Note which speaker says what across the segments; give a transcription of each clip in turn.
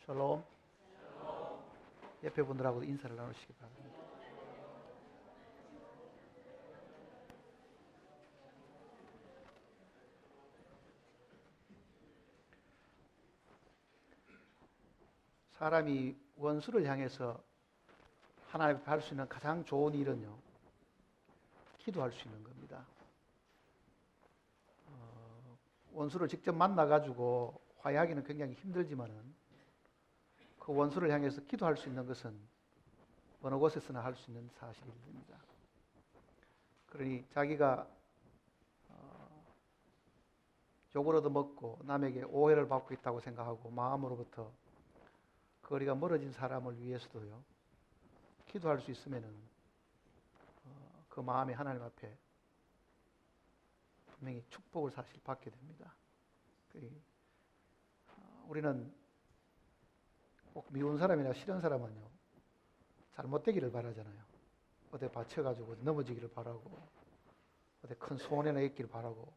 Speaker 1: 샬롬. 옆에 분들하고도 인사를 나누시기 바랍니다. 사람이 원수를 향해서 하나님 앞에 할 수 있는 가장 좋은 일은요, 기도할 수 있는 겁니다. 원수를 직접 만나가지고 화해하기는 굉장히 힘들지만은 그 원수를 향해서 기도할 수 있는 것은 어느 곳에서나 할 수 있는 사실입니다. 그러니 자기가 욕을 얻어먹고 남에게 오해를 받고 있다고 생각하고 마음으로부터 거리가 멀어진 사람을 위해서도요, 기도할 수 있으면은 그 마음이 하나님 앞에 분명히 축복을 사실 받게 됩니다. 우리는 꼭 미운 사람이나 싫은 사람은요, 잘못되기를 바라잖아요. 어디 받쳐가지고 넘어지기를 바라고, 어디 큰 손해나 있기를 바라고,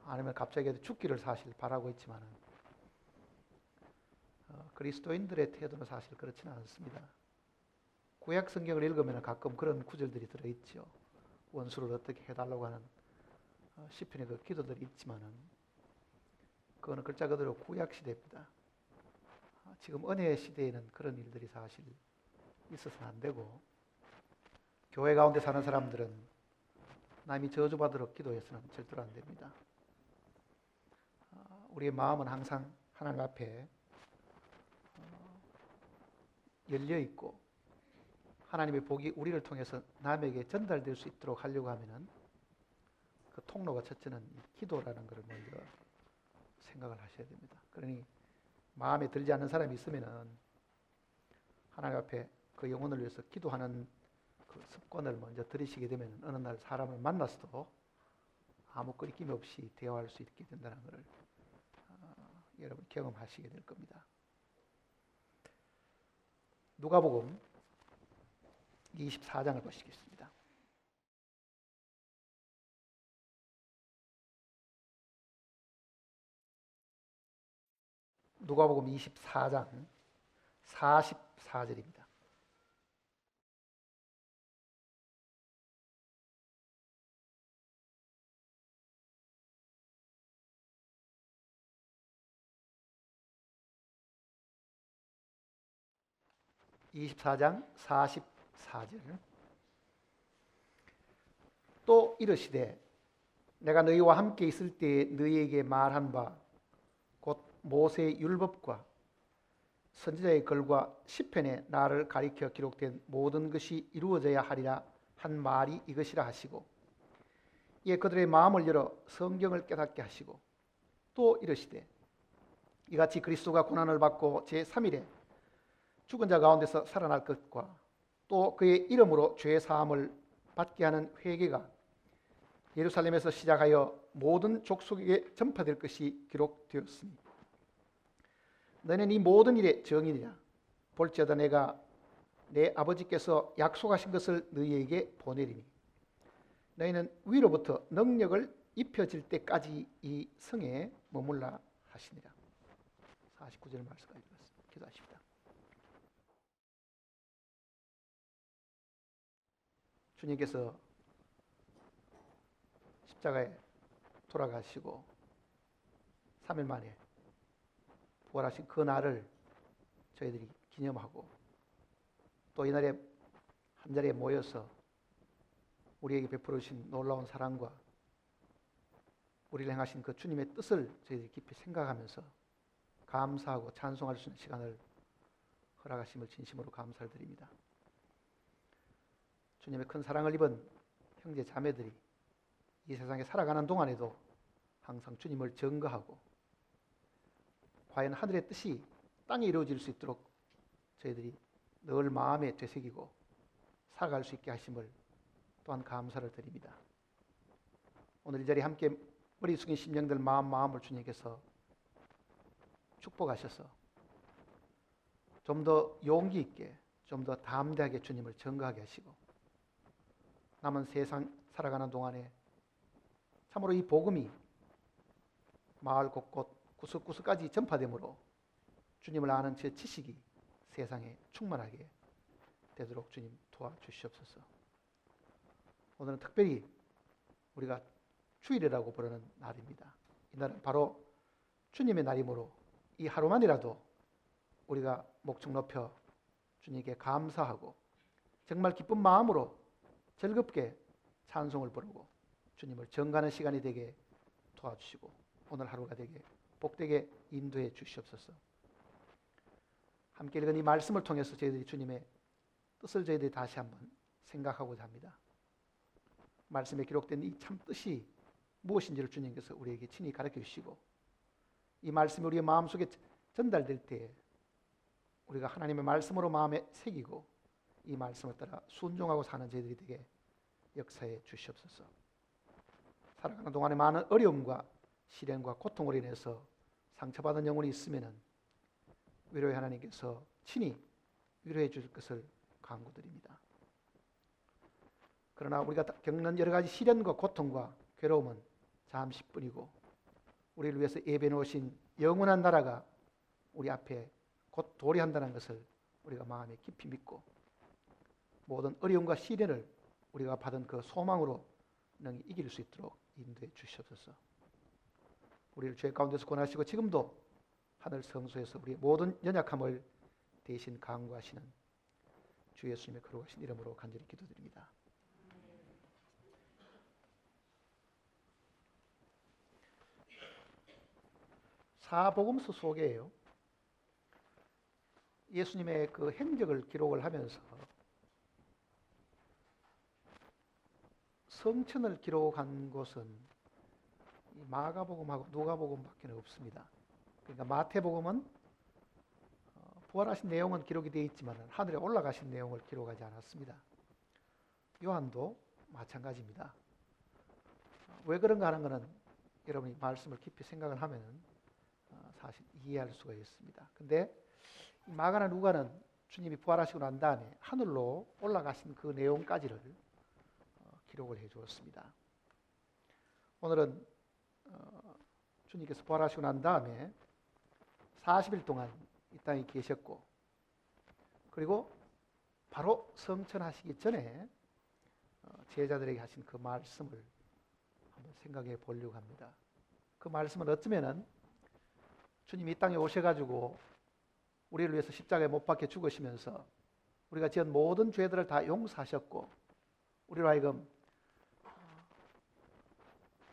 Speaker 1: 아니면 갑자기 죽기를 사실 바라고 있지만은 그리스도인들의 태도는 사실 그렇지는 않습니다. 구약 성경을 읽으면 가끔 그런 구절들이 들어있죠. 원수를 어떻게 해달라고 하는 시편의 그 기도들이 있지만은 그거는 글자 그대로 구약 시대입니다. 지금 은혜의 시대에는 그런 일들이 사실 있어서는 안 되고, 교회 가운데 사는 사람들은 남이 저주받으러 기도해서는 절대로 안 됩니다. 우리의 마음은 항상 하나님 앞에 열려 있고, 하나님의 복이 우리를 통해서 남에게 전달될 수 있도록 하려고 하면은 그 통로가 첫째는 기도라는 것을 먼저 생각을 하셔야 됩니다. 그러니 마음에 들지 않는 사람이 있으면은 하나님 앞에 그 영혼을 위해서 기도하는 그 습관을 먼저 들이시게 되면 어느 날 사람을 만나서도 아무 끄리낌 없이 대화할 수 있게 된다는 것을 여러분 경험하시게 될 겁니다. 누가복음 24장을 보시겠습니다. 누가복음 24장 44절입니다. (24장 44절) 또 이르시되 내가 너희와 함께 있을 때에 너희에게 말한 바 곧 모세의 율법과 선지자의 글과 시편에 나를 가리켜 기록된 모든 것이 이루어져야 하리라 한 말이 이것이라 하시고, 이에 그들의 마음을 열어 성경을 깨닫게 하시고, 또 이르시되 이같이 그리스도가 고난을 받고 제3일에 죽은 자 가운데서 살아날 것과 또 그의 이름으로 죄 사함을 받게 하는 회개가 예루살렘에서 시작하여 모든 족속에게 전파될 것이 기록되었으니 너희는 이 모든 일의 증인이라. 볼지어다 내가 내 아버지께서 약속하신 것을 너희에게 보내리니 너희는 위로부터 능력을 입혀질 때까지 이 성에 머물라 하시니라. 49절 말씀까지 읽었습니다. 기도하십니다. 주님께서 십자가에 돌아가시고 3일 만에 부활하신 그 날을 저희들이 기념하고, 또 이날에 한자리에 모여서 우리에게 베풀어 주신 놀라운 사랑과 우리를 행하신 그 주님의 뜻을 저희들이 깊이 생각하면서 감사하고 찬송할 수 있는 시간을 허락하심을 진심으로 감사를 드립니다. 주님의 큰 사랑을 입은 형제 자매들이 이 세상에 살아가는 동안에도 항상 주님을 증거하고 과연 하늘의 뜻이 땅에 이루어질 수 있도록 저희들이 늘 마음에 되새기고 살아갈 수 있게 하심을 또한 감사를 드립니다. 오늘 이 자리에 함께 머리 숙인 심령들 마음을 주님께서 축복하셔서 좀 더 용기 있게, 좀 더 담대하게 주님을 증거하게 하시고, 남은 세상 살아가는 동안에 참으로 이 복음이 마을 곳곳 구석구석까지 전파되므로 주님을 아는 제 지식이 세상에 충만하게 되도록 주님 도와주시옵소서. 오늘은 특별히 우리가 주일이라고 부르는 날입니다. 이날은 바로 주님의 날이므로 이 하루만이라도 우리가 목청 높여 주님께 감사하고 정말 기쁜 마음으로 즐겁게 찬송을 부르고 주님을 정가하는 시간이 되게 도와주시고 오늘 하루가 되게 복되게 인도해 주시옵소서. 함께 읽은 이 말씀을 통해서 저희들이 주님의 뜻을 저희들이 다시 한번 생각하고자 합니다. 말씀에 기록된 이 참 뜻이 무엇인지를 주님께서 우리에게 친히 가르쳐 주시고 이 말씀이 우리의 마음속에 전달될 때에 우리가 하나님의 말씀으로 마음에 새기고 이 말씀을 따라 순종하고 사는 저희들이 되게 역사해 주시옵소서. 살아가는 동안에 많은 어려움과 시련과 고통으로 인해서 상처받은 영혼이 있으면 위로의 하나님께서 친히 위로해 주실 것을 간구드립니다. 그러나 우리가 겪는 여러 가지 시련과 고통과 괴로움은 잠시뿐이고 우리를 위해서 예배해 놓으신 영원한 나라가 우리 앞에 곧 도래한다는 것을 우리가 마음에 깊이 믿고 모든 어려움과 시련을 우리가 받은 그 소망으로 능히 이길 수 있도록 인도해 주시옵소서. 우리를 죄 가운데서 권하시고 지금도 하늘 성소에서 우리의 모든 연약함을 대신 강구하시는 주 예수님의 거룩하신 이름으로 간절히 기도드립니다. 사복음서 속에요 예수님의 그 행적을 기록을 하면서 성천을 기록한 곳은 마가복음하고 누가복음밖에 없습니다. 그러니까 마태복음은 부활하신 내용은 기록이 되어 있지만 하늘에 올라가신 내용을 기록하지 않았습니다. 요한도 마찬가지입니다. 왜 그런가 하는 것은 여러분이 말씀을 깊이 생각을 하면 사실 이해할 수가 있습니다. 근데 마가나 누가는 주님이 부활하시고 난 다음에 하늘로 올라가신 그 내용까지를 기록을 해 주었습니다. 오늘은 주님께서 부활하시고 난 다음에 40일 동안 이 땅에 계셨고 그리고 바로 성천하시기 전에 제자들에게 하신 그 말씀을 한번 생각해 보려고 합니다. 그 말씀은 어쩌면은 주님이 이 땅에 오셔가지고 우리를 위해서 십자가에 못 박혀 죽으시면서 우리가 지은 모든 죄들을 다 용서하셨고 우리로 하여금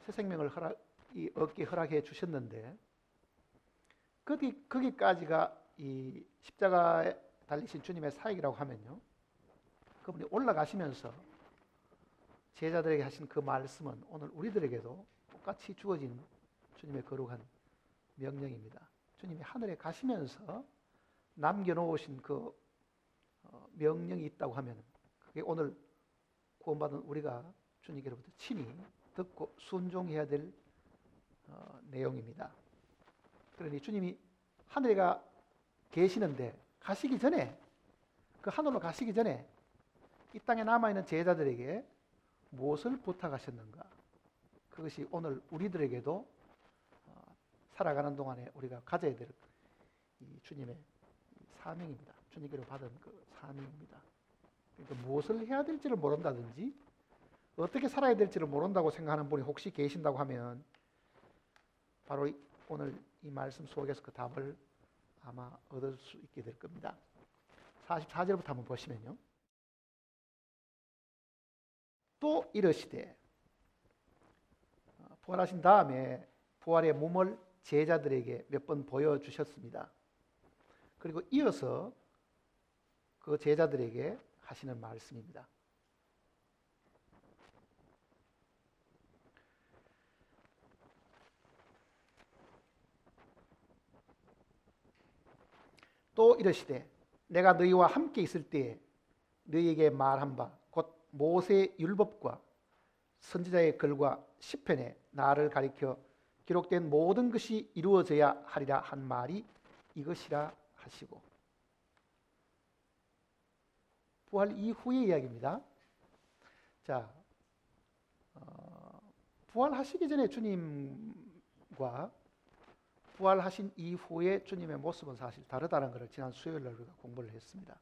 Speaker 1: 새 생명을 얻게 허락해 주셨는데 거기까지가 이 십자가에 달리신 주님의 사역이라고 하면요 그분이 올라가시면서 제자들에게 하신 그 말씀은 오늘 우리들에게도 똑같이 주어진 주님의 거룩한 명령입니다. 주님이 하늘에 가시면서 남겨놓으신 그 명령이 있다고 하면 그게 오늘 구원받은 우리가 주님께로부터 친히 듣고 순종해야 될 내용입니다. 그러니 주님이 하늘에 계시는데 가시기 전에 그 하늘로 가시기 전에 이 땅에 남아있는 제자들에게 무엇을 부탁하셨는가? 그것이 오늘 우리들에게도 살아가는 동안에 우리가 가져야 될 이 주님의 사명입니다. 주님께로 받은 그 사명입니다. 그러니까 무엇을 해야 될지를 모른다든지 어떻게 살아야 될지를 모른다고 생각하는 분이 혹시 계신다고 하면 바로 오늘 이 말씀 속에서 그 답을 아마 얻을 수 있게 될 겁니다. 44절부터 한번 보시면요. 또 이르시되 부활하신 다음에 부활의 몸을 제자들에게 몇 번 보여주셨습니다. 그리고 이어서 그 제자들에게 하시는 말씀입니다. 또 이르시되 내가 너희와 함께 있을 때에 너희에게 말한 바 곧 모세의 율법과 선지자의 글과 시편에 나를 가리켜 기록된 모든 것이 이루어져야 하리라 한 말이 이것이라 하시고. 부활 이후의 이야기입니다. 자, 부활하시기 전에 주님과 부활하신 이후에 주님의 모습은 사실 다르다는 것을 지난 수요일 날 우리가 공부를 했습니다.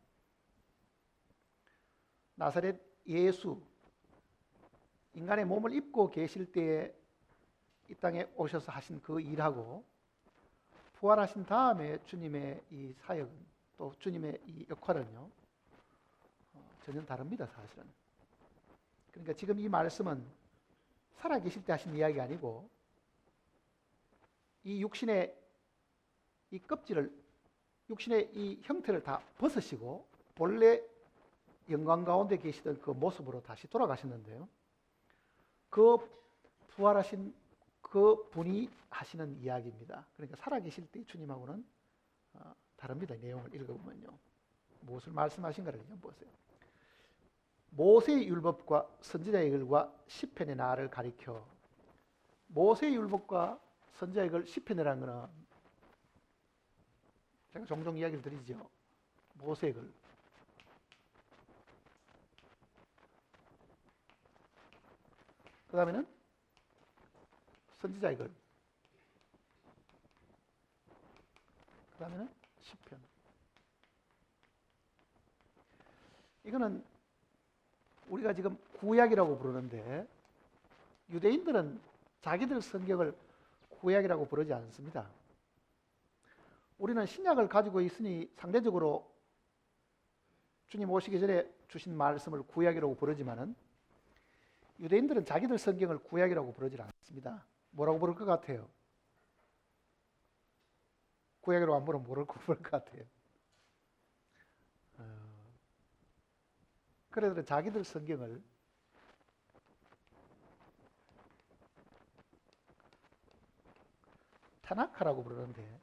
Speaker 1: 나사렛 예수, 인간의 몸을 입고 계실 때에 이 땅에 오셔서 하신 그 일하고 부활하신 다음에 주님의 이 사역은, 또 주님의 이 역할은요, 전혀 다릅니다, 사실은. 그러니까 지금 이 말씀은 살아계실 때 하신 이야기가 아니고 이 육신의 이 껍질을, 육신의 이 형태를 다 벗으시고 본래 영광 가운데 계시던 그 모습으로 다시 돌아가셨는데요, 그 부활하신 그 분이 하시는 이야기입니다. 그러니까 살아계실 때 주님하고는 다릅니다. 내용을 읽어보면요, 무엇을 말씀하신가를 좀 보세요. 모세의 율법과 선지자의 글과 시편의 나를 가리켜. 모세의 율법과 선지자의 글, 시편이라는 것은 제가 종종 이야기를 드리죠. 모세의 글, 그 다음에는 선지자의 글, 그 다음에는 시편. 이거는 우리가 지금 구약이라고 부르는데 유대인들은 자기들 성경을 구약이라고 부르지 않습니다. 우리는 신약을 가지고 있으니 상대적으로 주님 오시기 전에 주신 말씀을 구약이라고 부르지만은 유대인들은 자기들 성경을 구약이라고 부르지 않습니다. 뭐라고 부를 것 같아요? 구약이라고 안 부르면 뭐라고 부를 것 같아요? 그래도 자기들 성경을 타나카라고 부르는데,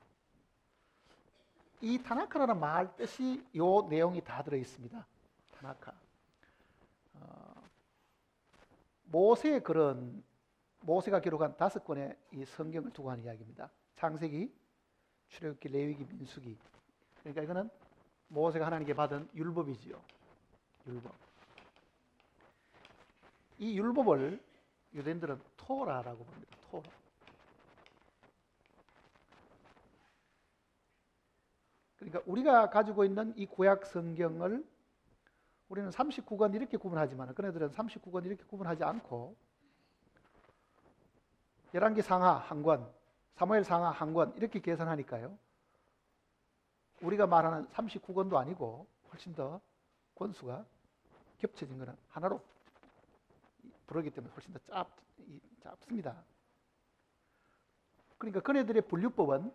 Speaker 1: 이 타나카라는 말 뜻이 요 내용이 다 들어 있습니다. 타나카. 모세의 글은 모세가 기록한 5권의 이 성경을 두고 하는 이야기입니다. 창세기, 출애굽기, 레위기, 민수기. 그러니까 이거는 모세가 하나님께 받은 율법이지요. 율법. 이 율법을 유대인들은 토라라고 부릅니다. 토라. 그러니까 우리가 가지고 있는 이 구약 성경을 우리는 39권 이렇게 구분하지만 그네들은 39권 이렇게 구분하지 않고 열왕기 상하 한 권, 사무엘 상하 한 권 이렇게 계산하니까요, 우리가 말하는 39권도 아니고 훨씬 더 권수가 겹쳐진 것은 하나로 부르기 때문에 훨씬 더 짧습니다. 그러니까 그네들의 분류법은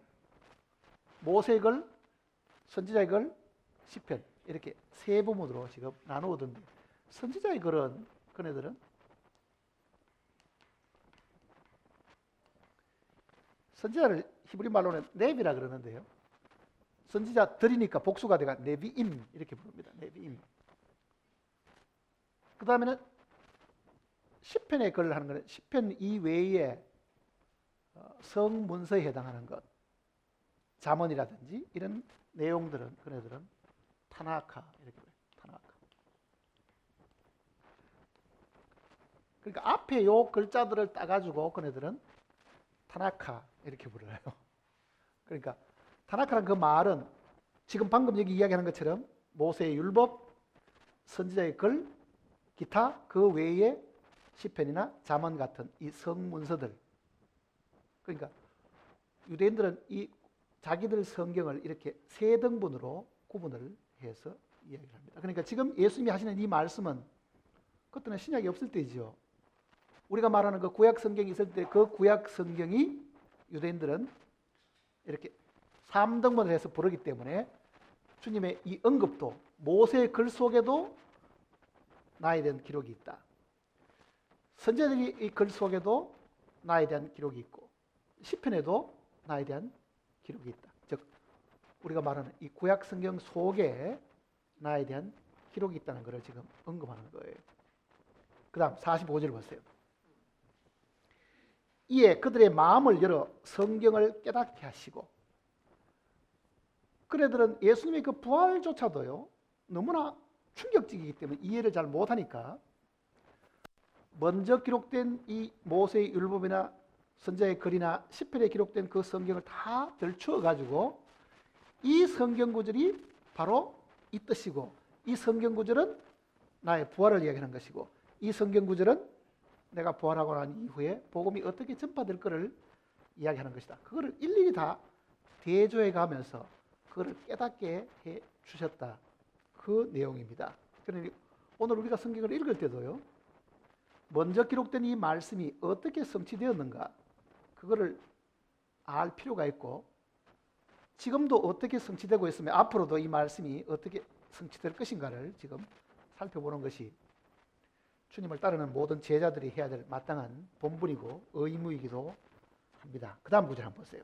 Speaker 1: 모세의 글, 선지자의 글, 시편 이렇게 세 부문으로 지금 나누었던데, 선지자의 글은 그네들은 선지자를 히브리 말로는 네비라 그러는데요, 선지자들이니까 복수가 돼가 네비임 이렇게 부릅니다. 네비임. 그 다음에는 시편의 글을 하는 것은 시편 이외에 성문서에 해당하는 것, 잠언이라든지 이런 내용들은 그네들은 타나카 이렇게 불러요. 타나카. 그러니까 앞에 요 글자들을 따가지고 그네들은 타나카 이렇게 불러요. 그러니까 타나카란 그 말은 지금 방금 여기 이야기하는 것처럼 모세의 율법, 선지자의 글, 기타 그 외에 시편이나 잠언 같은 이 성문서들. 그러니까 유대인들은 이 자기들 성경을 이렇게 세 등분으로 구분을 해서 이야기를 합니다. 그러니까 지금 예수님이 하시는 이 말씀은 그때는 신약이 없을 때죠. 우리가 말하는 그 구약 성경이 있을 때 그 구약 성경이 유대인들은 이렇게 3등분을 해서 부르기 때문에 주님의 이 언급도 모세의 글 속에도 나에 대한 기록이 있다. 선지자들이 이 글 속에도 나에 대한 기록이 있고 시편에도 나에 대한 기록이 있다. 즉 우리가 말하는 이 구약 성경 속에 나에 대한 기록이 있다는 것을 지금 언급하는 거예요. 그 다음 45절 보세요. 이에 그들의 마음을 열어 성경을 깨닫게 하시고, 그네들은 예수님의 그 부활조차도요 너무나 충격적이기 때문에 이해를 잘 못하니까 먼저 기록된 이 모세의 율법이나 선지자의 글이나 시편에 기록된 그 성경을 다 들추어 가지고 이 성경 구절이 바로 이 뜻이고, 이 성경 구절은 나의 부활을 이야기하는 것이고, 이 성경 구절은 내가 부활하고 난 이후에 복음이 어떻게 전파될 것을 이야기하는 것이다. 그거를 일일이 다 대조해 가면서 그거를 깨닫게 해 주셨다. 그 내용입니다. 그러니 오늘 우리가 성경을 읽을 때도요, 먼저 기록된 이 말씀이 어떻게 성취되었는가, 그거를 알 필요가 있고, 지금도 어떻게 성취되고 있으면 앞으로도 이 말씀이 어떻게 성취될 것인가를 지금 살펴보는 것이 주님을 따르는 모든 제자들이 해야 될 마땅한 본분이고 의무이기도 합니다. 그 다음 구절 한번 보세요.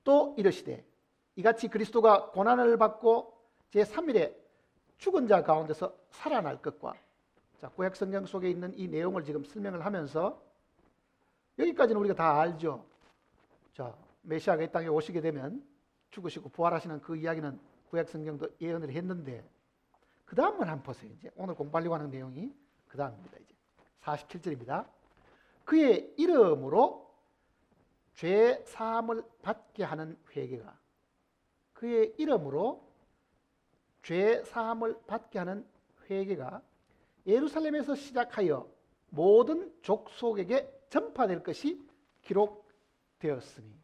Speaker 1: 또 이르시되 이같이 그리스도가 고난을 받고 제3일에 죽은 자 가운데서 살아날 것과, 자, 구약 성경 속에 있는 이 내용을 지금 설명을 하면서 여기까지는 우리가 다 알죠. 자, 메시아가 이 땅에 오시게 되면 죽으시고 부활하시는 그 이야기는 구약 성경도 예언을 했는데, 그 다음을 한번 보세요. 이제 오늘 공부하려고 하는 내용이 그 다음입니다. 이제 47절입니다. 그의 이름으로 죄 사함을 받게 하는 회개가, 그의 이름으로 죄 사함을 받게 하는 회개가 예루살렘에서 시작하여 모든 족속에게 전파될 것이 기록되었으니.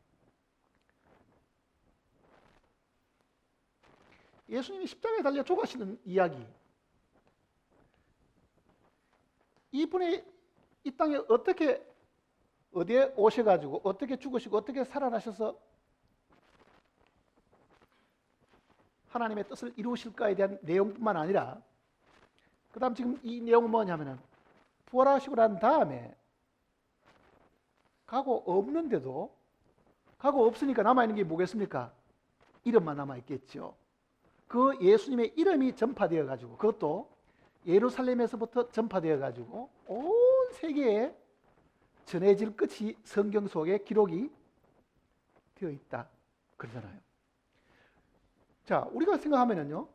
Speaker 1: 예수님이 십자가에 달려 죽으시는 이야기, 이분이 이 땅에 어떻게 어디에 오셔가지고 어떻게 죽으시고 어떻게 살아나셔서 하나님의 뜻을 이루실까에 대한 내용뿐만 아니라, 그 다음 지금 이 내용은 뭐냐면은 부활하시고 난 다음에 가고 없는데도, 가고 없으니까 남아있는 게 뭐겠습니까? 이름만 남아있겠죠. 그 예수님의 이름이 전파되어 가지고, 그것도 예루살렘에서부터 전파되어 가지고 온 세계에 전해질 것이 성경 속에 기록이 되어 있다 그러잖아요. 자, 우리가 생각하면은요,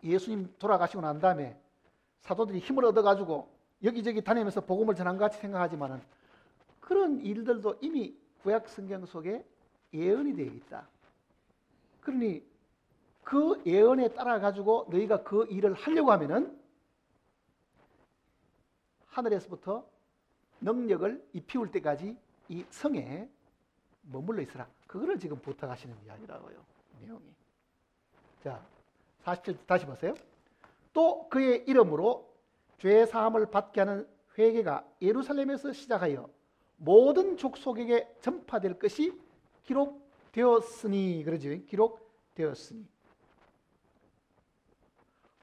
Speaker 1: 예수님 돌아가시고 난 다음에 사도들이 힘을 얻어 가지고 여기저기 다니면서 복음을 전한 것 같이 생각하지만은 그런 일들도 이미 구약 성경 속에 예언이 되어 있다. 그러니 그 예언에 따라 가지고 너희가 그 일을 하려고 하면은 하늘에서부터 능력을 입히울 때까지 이 성에 머물러 있으라. 그거를 지금 부탁하시는 이야기라고요, 내용이. 자, 47절 다시 보세요. 또 그의 이름으로 죄 사함을 받게 하는 회개가 예루살렘에서 시작하여 모든 족속에게 전파될 것이 기록되었으니, 그러죠? 기록되었으니.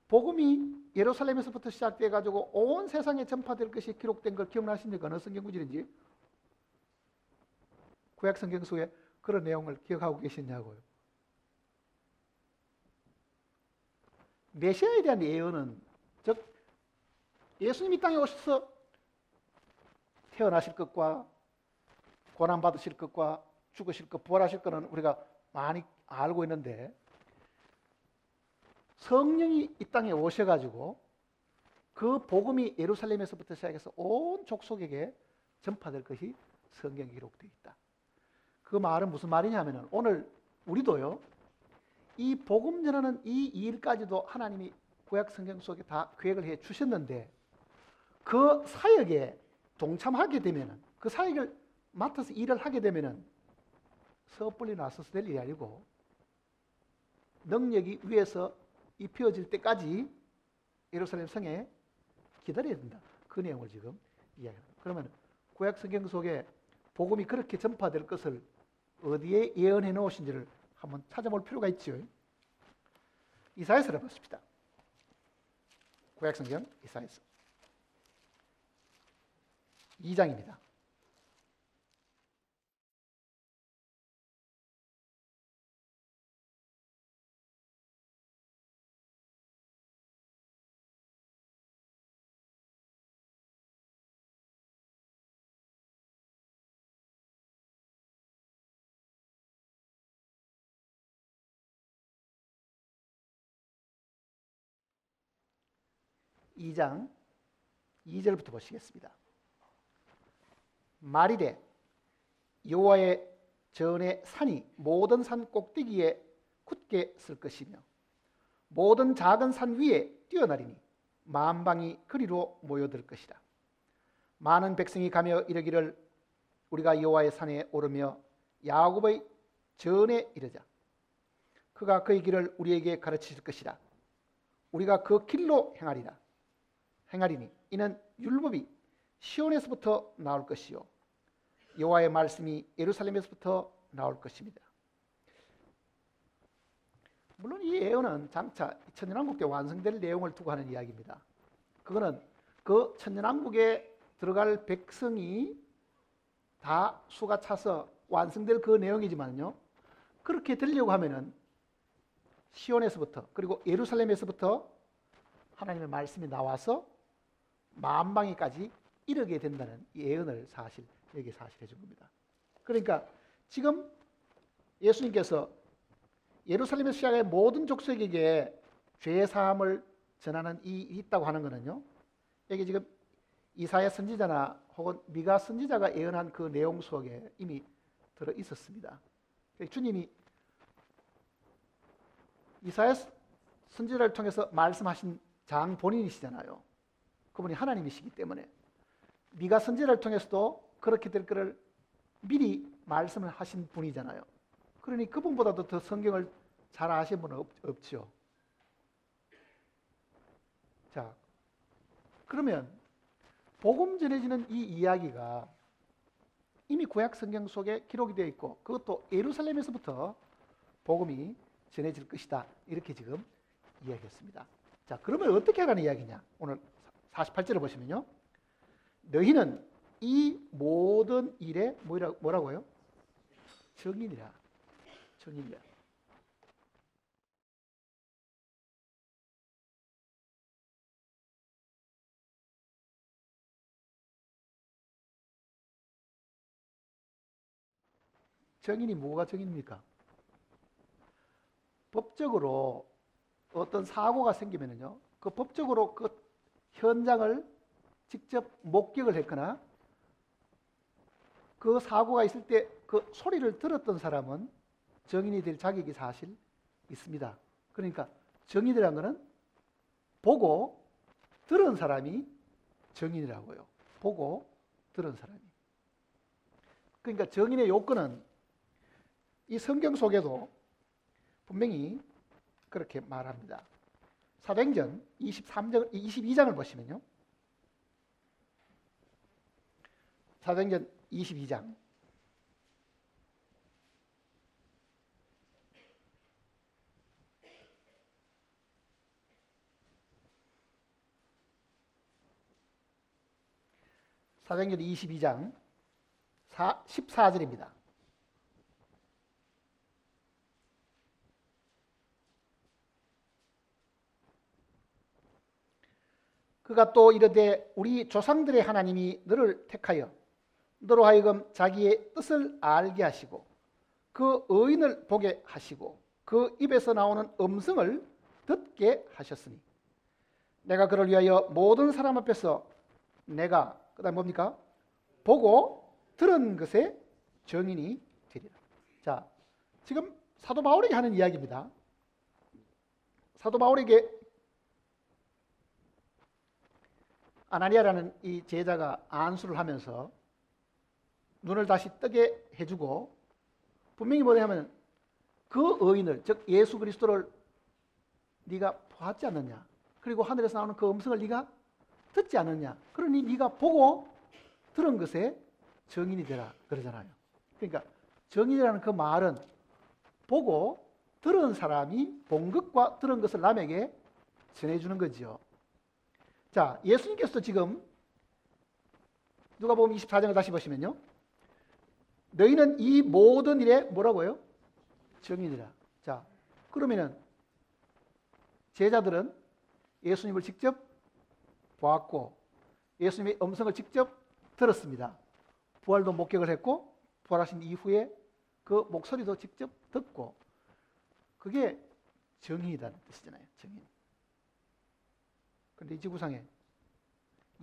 Speaker 1: 복음이 예루살렘에서부터 시작돼 가지고 온 세상에 전파될 것이 기록된 걸 기억나십니까? 어느 성경 구절인지? 구약 성경 속에 그런 내용을 기억하고 계시냐고요. 메시아에 대한 예언은, 즉 예수님이 땅에 오셔서 태어나실 것과 고난 받으실 것과 죽으실 것, 부활하실 것은 우리가 많이 알고 있는데, 성령이 이 땅에 오셔가지고 그 복음이 예루살렘에서부터 시작해서 온 족속에게 전파될 것이 성경에 기록되어 있다. 그 말은 무슨 말이냐면은, 오늘 우리도요, 이 복음 전하는 이 일까지도 하나님이 구약 성경 속에 다 계획을 해 주셨는데, 그 사역에 동참하게 되면은, 그 사역을 맡아서 일을 하게 되면은 섣불리 나서서 될 일이 아니고 능력이 위에서 입혀질 때까지 예루살렘 성에 기다려야 된다. 그 내용을 지금 이야기합니다. 그러면 구약 성경 속에 복음이 그렇게 전파될 것을 어디에 예언해 놓으신지를 한번 찾아볼 필요가 있죠. 이사야서를 보십시다. 구약 성경 이사야서 2장입니다. (2장) 2절부터 보시겠습니다. 말이되 여호와의 전에 산이 모든 산 꼭대기에 굳게 쓸 것이며 모든 작은 산 위에 뛰어나리니 만방이 그리로 모여들 것이다. 많은 백성이 가며 이르기를 우리가 여호와의 산에 오르며 야곱의 전에 이르자. 그가 그의 길을 우리에게 가르치실 것이라. 우리가 그 길로 행하리니 이는 율법이 시온에서부터 나올 것이요 여호와의 말씀이 예루살렘에서부터 나올 것입니다. 물론 이 예언은 장차 천년왕국 때 완성될 내용을 두고 하는 이야기입니다. 그거는 그 천년왕국에 들어갈 백성이 다 수가 차서 완성될 그 내용이지만요, 그렇게 되려고 하면은 시온에서부터 그리고 예루살렘에서부터 하나님의 말씀이 나와서 만방에까지 이르게 된다는 예언을 여기 사실 해준 겁니다. 그러니까 지금 예수님께서 예루살렘에서 시작해 모든 족속에게 죄 사함을 전하는 일이 있다고 하는 것은요, 여기 지금 이사야 선지자나 혹은 미가 선지자가 예언한 그 내용 속에 이미 들어 있었습니다. 주님이 이사야 선지자를 통해서 말씀하신 장 본인이시잖아요. 그분이 하나님이시기 때문에 미가 선지자를 통해서도 그렇게 될 것을 미리 말씀을 하신 분이잖아요. 그러니 그분보다도 더 성경을 잘 아시는 분은 없죠. 자, 그러면 복음 전해지는 이 이야기가 이미 구약 성경 속에 기록이 되어 있고 그것도 예루살렘에서부터 복음이 전해질 것이다. 이렇게 지금 이야기했습니다. 자, 그러면 어떻게 하라는 이야기냐? 오늘 48절을 보시면요. 너희는 이 모든 일에 뭐라고요? 증인이라. 증인이라. 증인이 뭐가 증인입니까? 법적으로 어떤 사고가 생기면요, 그 법적으로 그 현장을 직접 목격을 했거나 그 사고가 있을 때 그 소리를 들었던 사람은 증인이 될 자격이 사실 있습니다. 그러니까 증인이라는 것은 보고 들은 사람이 증인이라고요. 보고 들은 사람이. 그러니까 증인의 요건은 이 성경 속에도 분명히 그렇게 말합니다. 사도행전 22장을 보시면요. 사도행전 22장. 사도행전 22장 14절입니다. 그가 또 이르되 우리 조상들의 하나님이 너를 택하여 너로 하여금 자기의 뜻을 알게 하시고 그 의인을 보게 하시고 그 입에서 나오는 음성을 듣게 하셨으니 내가 그를 위하여 모든 사람 앞에서 내가 그다음 뭡니까? 보고 들은 것에 증인이 되리라. 자, 지금 사도 바울에게 하는 이야기입니다. 사도 바울에게 아나니아라는 이 제자가 안수를 하면서 눈을 다시 뜨게 해주고 분명히 뭐냐면 그 의인을, 즉 예수 그리스도를 네가 보았지 않느냐, 그리고 하늘에서 나오는 그 음성을 네가 듣지 않느냐, 그러니 네가 보고 들은 것에 증인이 되라 그러잖아요. 그러니까 증인이라는 그 말은 보고 들은 사람이 본 것과 들은 것을 남에게 전해주는 거죠. 자, 예수님께서도 지금 누가복음 24장을 다시 보시면요, 너희는 이 모든 일에 뭐라고요? 증인이라. 자, 그러면은 제자들은 예수님을 직접 보았고 예수님의 음성을 직접 들었습니다. 부활도 목격을 했고 부활하신 이후에 그 목소리도 직접 듣고, 그게 증인이라는 뜻이잖아요. 증인. 그런데 이 지구상에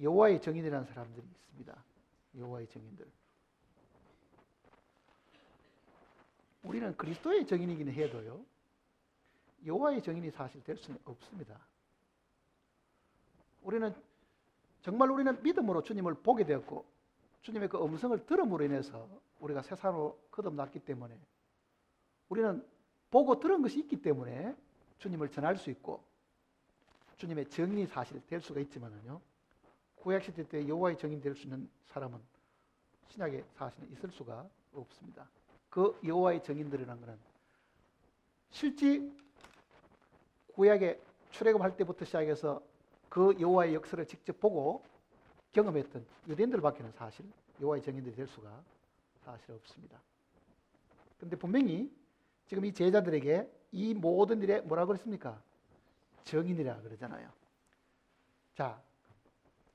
Speaker 1: 여호와의 증인이라는 사람들이 있습니다. 여호와의 증인들. 우리는 그리스도의 증인이긴 해도요, 여호와의 증인이 사실 될 수는 없습니다. 우리는 믿음으로 주님을 보게 되었고 주님의 그 음성을 들음으로 인해서 우리가 세상으로 거듭났기 때문에, 우리는 보고 들은 것이 있기 때문에 주님을 전할 수 있고 주님의 증인이 사실 될 수가 있지만요, 구약시대 때 여호와의 증인 될 수 있는 사람은 신약에 사실은 있을 수가 없습니다. 그 여호와의 증인들이라는 것은 실제 구약에 출애굽할 때부터 시작해서 그 여호와의 역사를 직접 보고 경험했던 유대인들밖에는 사실 여호와의 증인들이 될 수가 사실 없습니다. 그런데 분명히 지금 이 제자들에게 이 모든 일에 뭐라고 그랬습니까? 증인이라 그러잖아요. 자,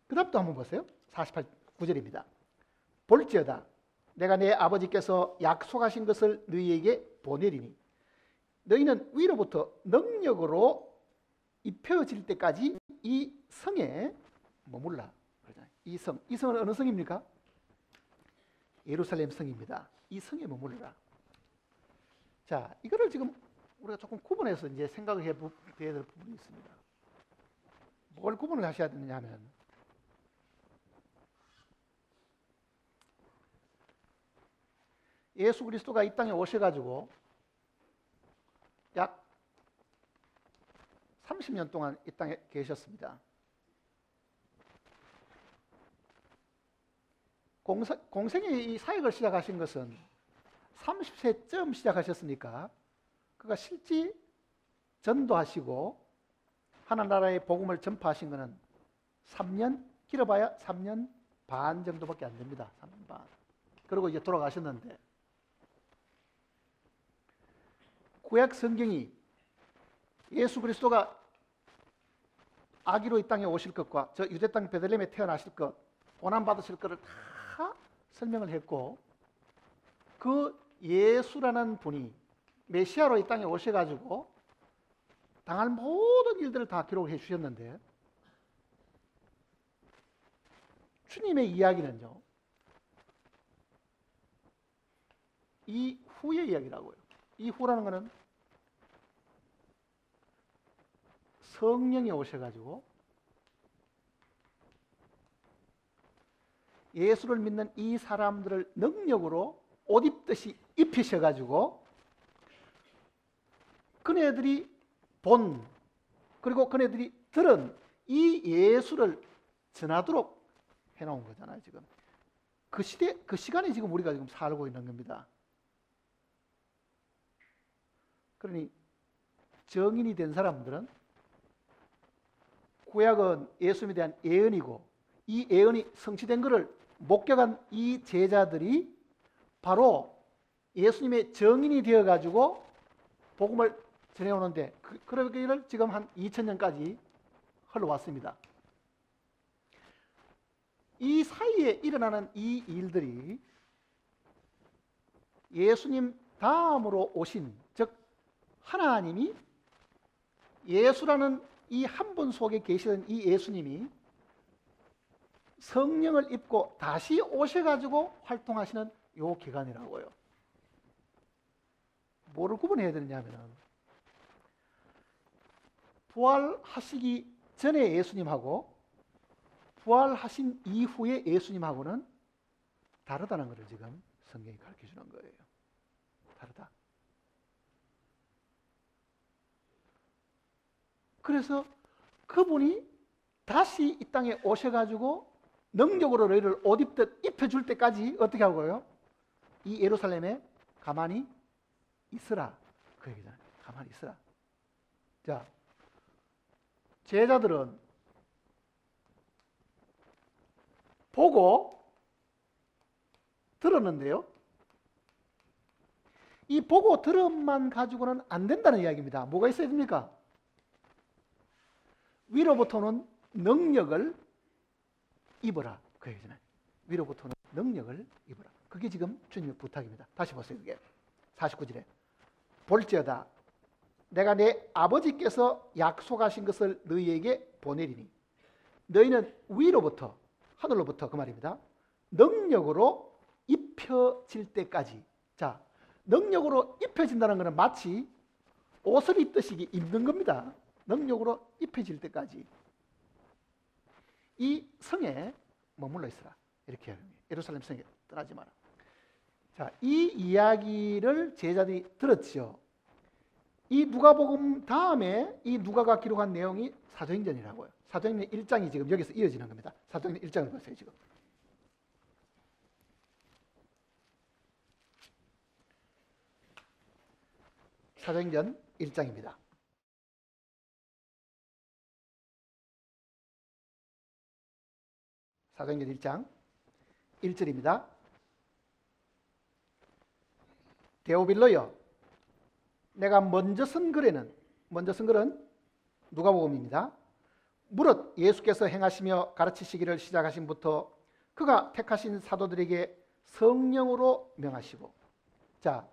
Speaker 1: 그 다음 또 한번 보세요. 48구절입니다. 볼지어다 내가 내 아버지께서 약속하신 것을 너희에게 보내리니 너희는 위로부터 능력으로 입혀질 때까지 이 성에 머물라. 이 성은 어느 성입니까? 예루살렘 성입니다. 이 성에 머물러라. 자, 이거를 지금 우리가 조금 구분해서 이제 생각을 해야 될 부분이 있습니다. 뭘 구분을 하셔야 되느냐 하면, 예수 그리스도가 이 땅에 오셔가지고 약 30년 동안 이 땅에 계셨습니다. 공생의 이 사역을 시작하신 것은 30세쯤 시작하셨으니까 그가 실제 전도하시고 하나나라의 복음을 전파하신 것은 3년, 길어봐야 3년 반 정도밖에 안 됩니다. 3년 반. 그리고 이제 돌아가셨는데, 구약 성경이 예수 그리스도가 아기로 이 땅에 오실 것과 저 유대 땅 베들레헴에 태어나실 것, 고난 받으실 것을 다 설명을 했고, 그 예수라는 분이 메시아로 이 땅에 오셔가지고 당할 모든 일들을 다 기록해 주셨는데, 주님의 이야기는요, 이 후의 이야기라고요. 이 후라는 것은 성령이 오셔가지고 예수를 믿는 이 사람들을 능력으로 옷 입듯이 입히셔가지고 그네들이 본, 그리고 그네들이 들은 이 예수를 전하도록 해놓은 거잖아요. 지금 그 시대, 그 시간에 지금 우리가 지금 살고 있는 겁니다. 그러니 정인이 된 사람들은 구약은 예수님에 대한 예언이고, 이 예언이 성취된 것을 목격한 이 제자들이 바로 예수님의 정인이 되어가지고 복음을 전해오는데, 그러기를 지금 한 2000년까지 흘러왔습니다. 이 사이에 일어나는 이 일들이 예수님 다음으로 오신, 즉 하나님이 예수라는 이 한 분 속에 계시던 이 예수님이 성령을 입고 다시 오셔가지고 활동하시는 요 기간이라고요. 뭐를 구분해야 되느냐면, 부활하시기 전에 예수님하고 부활하신 이후의 예수님하고는 다르다는 것을 지금 성경이 가르쳐 주는 거예요. 다르다. 그래서 그분이 다시 이 땅에 오셔가지고 능력으로 너희를 옷 입듯 입혀줄 때까지 어떻게 하고요? 이 예루살렘에 가만히 있으라. 그 얘기잖아요. 가만히 있으라. 자, 제자들은 보고 들었는데요, 이 보고 들음만 가지고는 안 된다는 이야기입니다. 뭐가 있어야 됩니까? 위로부터는 능력을 입어라. 그 얘기잖아요. 위로부터는 능력을 입어라. 그게 지금 주님의 부탁입니다. 다시 보세요. 그게 49절에 볼지어다 내가 내 아버지께서 약속하신 것을 너희에게 보내리니 너희는 위로부터, 하늘로부터, 그 말입니다, 능력으로 입혀질 때까지. 자, 능력으로 입혀진다는 것은 마치 옷을 입듯이 입는 겁니다. 능력으로 입혀질 때까지 이 성에 머물러 있으라. 이렇게 해요. 예루살렘 성에 떠나지 마라. 자, 이 이야기를 제자들이 들었죠. 이 누가복음 다음에 이 누가가 기록한 내용이 사도행전이라고요. 사도행전 1장이 지금 여기서 이어지는 겁니다. 사도행전 1장을 보세요. 지금 사도행전 1장입니다. 사도행전 1장 1절입니다. 데오빌로여, 내가 먼저 쓴 글은 누가복음입니다. 무릇 예수께서 행하시며 가르치시기를 시작하신부터 그가 택하신 사도들에게 성령으로 명하시고, 자,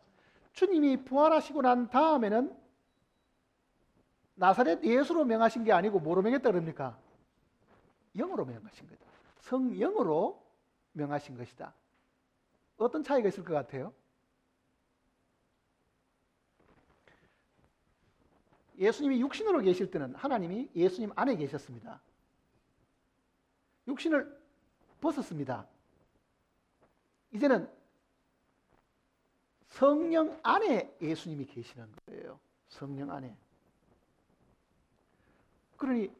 Speaker 1: 주님이 부활하시고 난 다음에는 나사렛 예수로 명하신 게 아니고 뭐로 명했다 그럽니까? 영으로 명하신 거다. 성령으로 명하신 것이다. 어떤 차이가 있을 것 같아요? 예수님이 육신으로 계실 때는 하나님이 예수님 안에 계셨습니다. 육신을 벗었습니다. 이제는 성령 안에 예수님이 계시는 거예요. 성령 안에. 그러니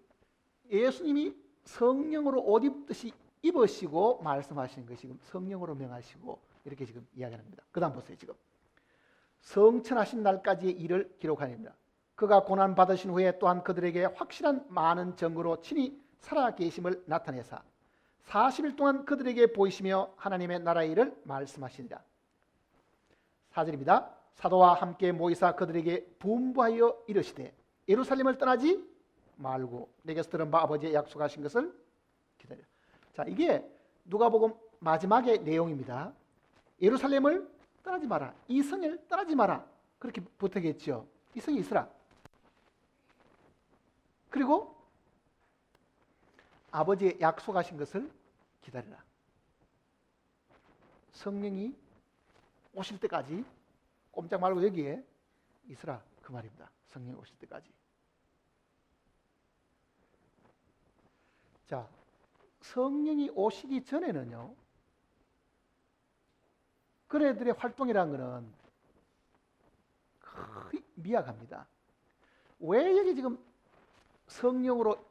Speaker 1: 예수님이 성령으로 옷 입듯이 입으시고 말씀하시는 것이 지금 성령으로 명하시고 이렇게 지금 이야기하는 겁니다. 그 다음 보세요. 지금 성천하신 날까지의 일을 기록하십니다. 그가 고난 받으신 후에 또한 그들에게 확실한 많은 증거로 친히 살아 계심을 나타내사 40일 동안 그들에게 보이시며 하나님의 나라의 일을 말씀하시니라. 4절입니다. 사도와 함께 모이사 그들에게 분부하여 이르시되 예루살렘을 떠나지 말고 내게서 들은 바 아버지의 약속하신 것을 기다려. 자, 이게 누가복음 마지막의 내용입니다. 예루살렘을 떠나지 마라. 이 성을 떠나지 마라. 그렇게 부탁했죠. 이 성에 있으라. 그리고 아버지의 약속하신 것을 기다리라. 성령이 오실 때까지 꼼짝 말고 여기에 있으라. 그 말입니다. 성령이 오실 때까지. 자, 성령이 오시기 전에는요, 그네들의 활동이라는 것은 거의 미약합니다. 왜 여기 지금 성령으로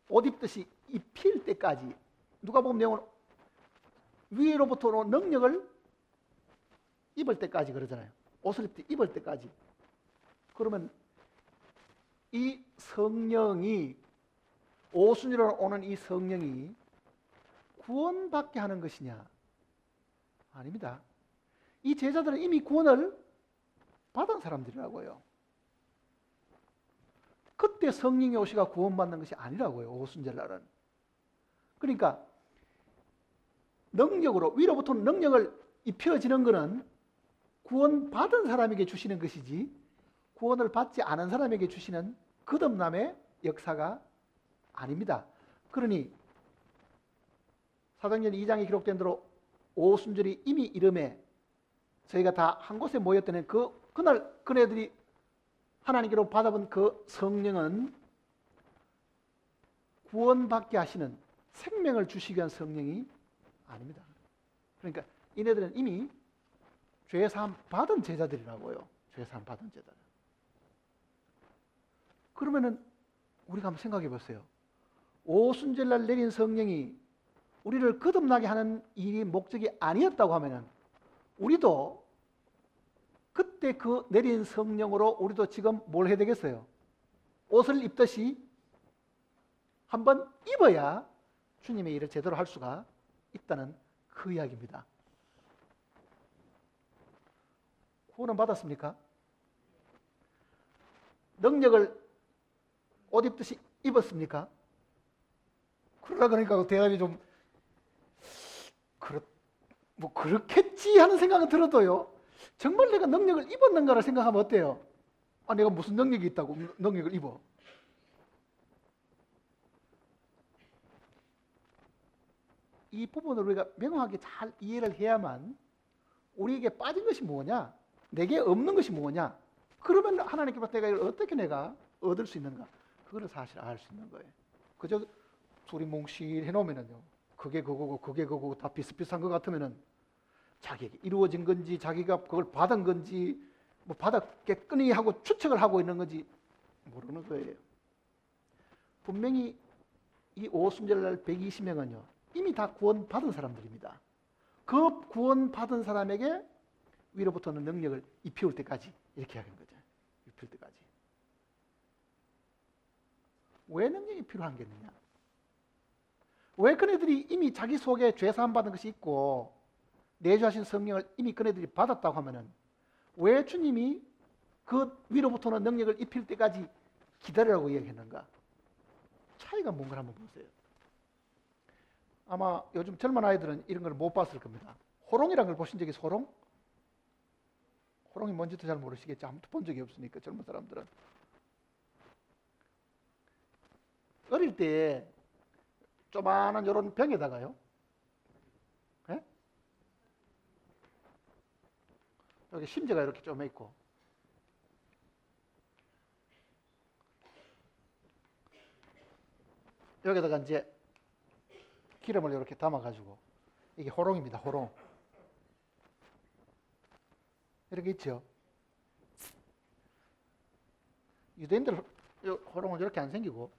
Speaker 1: 옷 입듯이 입힐 때까지, 누가복음 내용은 위로부터 능력을 입을 때까지 그러잖아요. 옷을 입을 때까지. 그러면 이 성령이, 오순절로 오는 이 성령이 구원받게 하는 것이냐? 아닙니다. 이 제자들은 이미 구원을 받은 사람들이라고요. 그때 성령이 오시가 구원받는 것이 아니라고요. 오순절날은. 그러니까 능력으로, 위로부터 능력을 입혀지는 것은 구원받은 사람에게 주시는 것이지 구원을 받지 않은 사람에게 주시는 거듭남의 역사가 아닙니다. 그러니 사도행전 2장에 기록된 대로 오순절이 이미 이름에 저희가 다 한 곳에 모였던 그날 그네들이 하나님께로 받아본 그 성령은 구원받게 하시는, 생명을 주시기 위한 성령이 아닙니다. 그러니까 이네들은 이미 죄사함 받은 제자들이라고요. 죄사함 받은 제자들. 그러면은 우리가 한번 생각해 보세요. 오순절날 내린 성령이 우리를 거듭나게 하는 일이 목적이 아니었다고 하면은 우리도 그때 그 내린 성령으로 우리도 지금 뭘 해야 되겠어요? 옷을 입듯이 한번 입어야 주님의 일을 제대로 할 수가 있다는 그 이야기입니다. 구원은 받았습니까? 능력을 옷 입듯이 입었습니까? 그러니까 대답이 좀 그렇겠지 하는 생각은 들어도요, 정말 내가 능력을 입었는가를 생각하면 어때요? 아, 내가 무슨 능력이 있다고 능력을 입어? 이 부분을 우리가 명확하게 잘 이해를 해야만, 우리에게 빠진 것이 뭐냐? 내게 없는 것이 뭐냐? 그러면 하나님께서 내가 이걸 어떻게 내가 얻을 수 있는가? 그거를 사실 알 수 있는 거예요. 그저 둘이 몽실해 놓으면은요, 그게 그거고 그게 그거고 다 비슷비슷한 것 같으면은 자기에게 이루어진 건지 자기가 그걸 받은 건지 뭐 받았겠거니 하고 추측을 하고 있는 건지 모르는 거예요. 분명히 이 오순절날 120명은요 이미 다 구원받은 사람들입니다. 그 구원받은 사람에게 위로부터는 능력을 입혀올 때까지 이렇게 하는 거죠. 입힐 때까지. 왜 능력이 필요한 게있느냐? 왜 그네들이 이미 자기 속에 죄사함 받은 것이 있고 내주하신 성령을 이미 그네들이 받았다고 하면은 왜 주님이 그 위로부터는 능력을 입힐 때까지 기다리라고 이야기했는가? 차이가 뭔가 한번 보세요. 아마 요즘 젊은 아이들은 이런 걸 못 봤을 겁니다. 호롱이라는 걸 보신 적이 있어요? 호롱? 호롱이 뭔지도 잘 모르시겠죠. 아무도 본 적이 없으니까 젊은 사람들은. 어릴 때 조만한 이런 병에다가요. 예? 여기 심지가 이렇게 좀 있고 여기다가 이제 기름을 이렇게 담아가지고 이게 호롱입니다. 호롱. 이렇게 있죠. 유대인들 호롱은 이렇게 안 생기고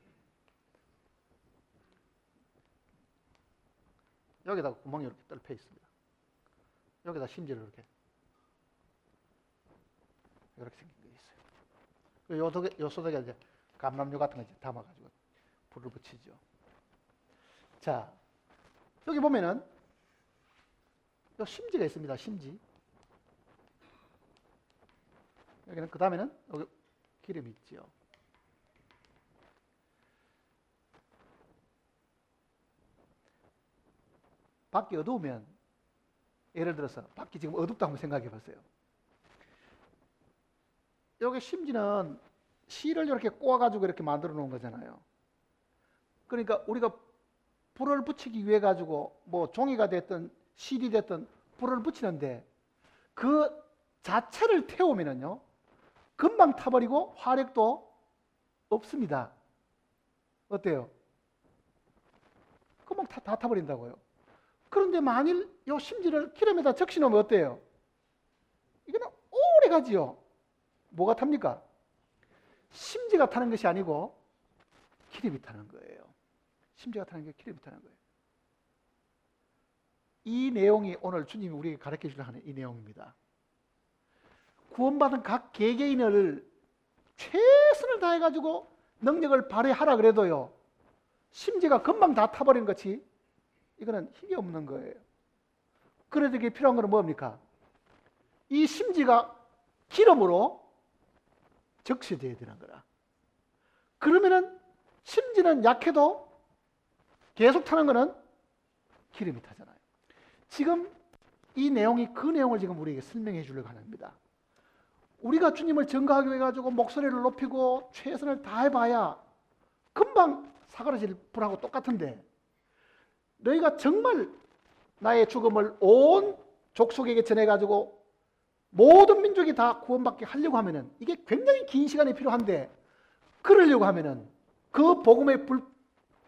Speaker 1: 여기다가 구멍이 이렇게 뚫려 있습니다. 여기다 심지를 이렇게 생긴 게 있어요. 요 소독에 이제 감람류 같은 거 이제 담아가지고 불을 붙이죠. 자, 여기 보면은 요 심지가 있습니다. 심지. 여기는 그 다음에는 여기 기름이 있죠. 밖이 어두우면 예를 들어서 밖이 지금 어둡다 한번 생각해 보세요. 여기 심지는 실을 이렇게 꼬아가지고 이렇게 만들어 놓은 거잖아요. 그러니까 우리가 불을 붙이기 위해 가지고 뭐 종이가 됐든 실이 됐든 불을 붙이는데 그 자체를 태우면은요 금방 타버리고 화력도 없습니다. 어때요? 금방 다 타버린다고요. 그런데 만일 요 심지를 기름에다 적시 놓으면 어때요? 이거는 오래 가지요. 뭐가 탑니까? 심지가 타는 것이 아니고 기름이 타는 거예요. 심지가 타는 게 기름이 타는 거예요. 이 내용이 오늘 주님이 우리에게 가르쳐 주려 하는 이 내용입니다. 구원받은 각 개개인을 최선을 다해가지고 능력을 발휘하라 그래도요 심지가 금방 다 타버린 것이 이거는 힘이 없는 거예요. 그래도 이게 필요한 건 뭡니까? 이 심지가 기름으로 적셔져야 되는 거라. 그러면은 심지는 약해도 계속 타는 거는 기름이 타잖아요. 지금 이 내용이 그 내용을 지금 우리에게 설명해 주려고 합니다. 우리가 주님을 증거하기 위해 가지고 목소리를 높이고 최선을 다해봐야 금방 사그라질 불하고 똑같은데 너희가 정말 나의 죽음을 온 족속에게 전해가지고 모든 민족이 다 구원받게 하려고 하면은 이게 굉장히 긴 시간이 필요한데 그러려고 하면은 그 복음의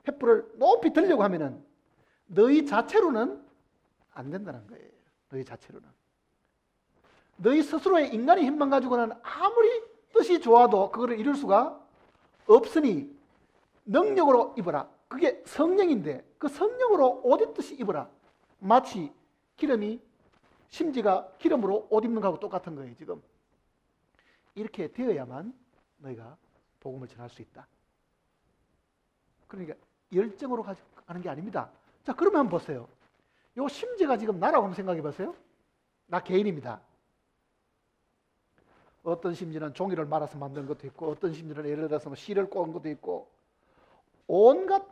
Speaker 1: 횃불을 높이 들려고 하면은 너희 자체로는 안 된다는 거예요. 너희 자체로는. 너희 스스로의 인간의 힘만 가지고는 아무리 뜻이 좋아도 그거를 이룰 수가 없으니 능력으로 입어라. 그게 성령인데 그 성령으로 옷 입듯이 입어라. 마치 기름이 심지가 기름으로 옷 입는 거하고 똑같은 거예요. 지금 이렇게 되어야만 너희가 복음을 전할 수 있다. 그러니까 열정으로 가는 게 아닙니다. 자, 그러면 한번 보세요. 요 심지가 지금 나라고 한번 생각해 보세요. 나 개인입니다. 어떤 심지는 종이를 말아서 만든 것도 있고 어떤 심지는 예를 들어서 실을 꼬은 것도 있고 온갖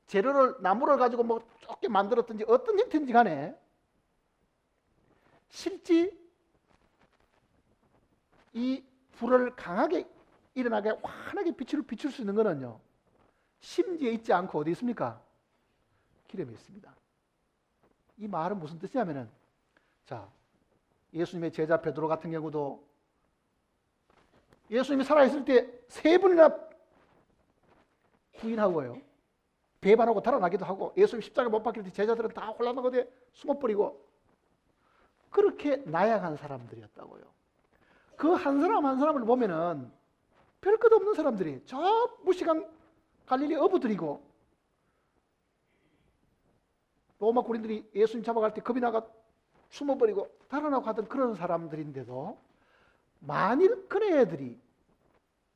Speaker 1: 재료를 나무를 가지고 뭐 좁게 만들었든지 어떤 형태인지 간에 실제 이 불을 강하게 일어나게 환하게 비출 수 있는 거는요 심지에 있지 않고 어디 있습니까? 기름에 있습니다. 이 말은 무슨 뜻이냐면은 자 예수님의 제자 베드로 같은 경우도 예수님이 살아있을 때 3번이나 부인하고요. 배반하고 달아나기도 하고 예수님 십자가 못 박힐 때 제자들은 다 혼란하고 숨어버리고 그렇게 나약한 사람들이었다고요. 그 한 사람 한 사람을 보면은 별 것 없는 사람들이 저 무식한 갈릴리 어부들이고 로마 군인들이 예수님 잡아갈 때 겁이 나가 숨어버리고 달아나고 하던 그런 사람들인데도 만일 그네들이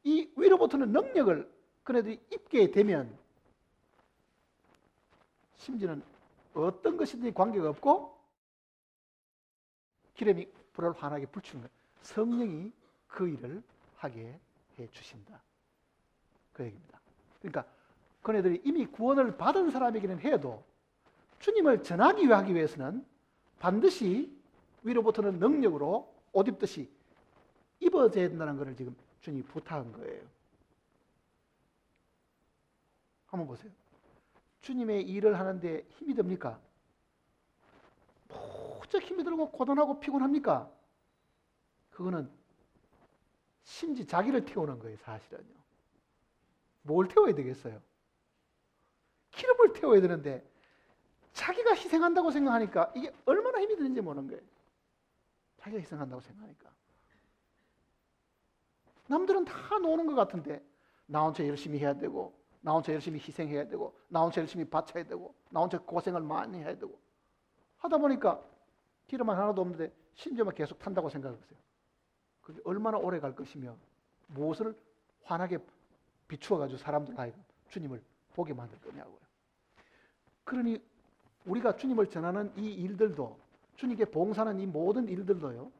Speaker 1: 이 위로부터는 능력을 그네들이 입게 되면 심지어는 어떤 것이든지 관계가 없고 기름이 불을 환하게 불추는 거예요. 성령이 그 일을 하게 해 주신다. 그 얘기입니다. 그러니까 그네들이 이미 구원을 받은 사람이기는 해도 주님을 전하기 위해서는 반드시 위로부터는 능력으로 옷 입듯이 입어져야 된다는 것을 지금 주님이 부탁한 거예요. 한번 보세요. 주님의 일을 하는데 힘이 듭니까? 무척 힘이 들고 고단하고 피곤합니까? 그거는 심지 자기를 태우는 거예요, 사실은요. 뭘 태워야 되겠어요? 기름을 태워야 되는데 자기가 희생한다고 생각하니까 이게 얼마나 힘이 드는지 모르는 거예요. 자기가 희생한다고 생각하니까. 남들은 다 노는 것 같은데 나 혼자 열심히 해야 되고 나 혼자 열심히 희생해야 되고 나 혼자 열심히 바쳐야 되고 나 혼자 고생을 많이 해야 되고 하다 보니까 기름은 하나도 없는데 심지어만 계속 탄다고 생각하세요. 그게 얼마나 오래 갈 것이며 무엇을 환하게 비추어가지고 사람들 하여금 주님을 보게 만들 거냐고요. 그러니 우리가 주님을 전하는 이 일들도 주님께 봉사하는 이 모든 일들도요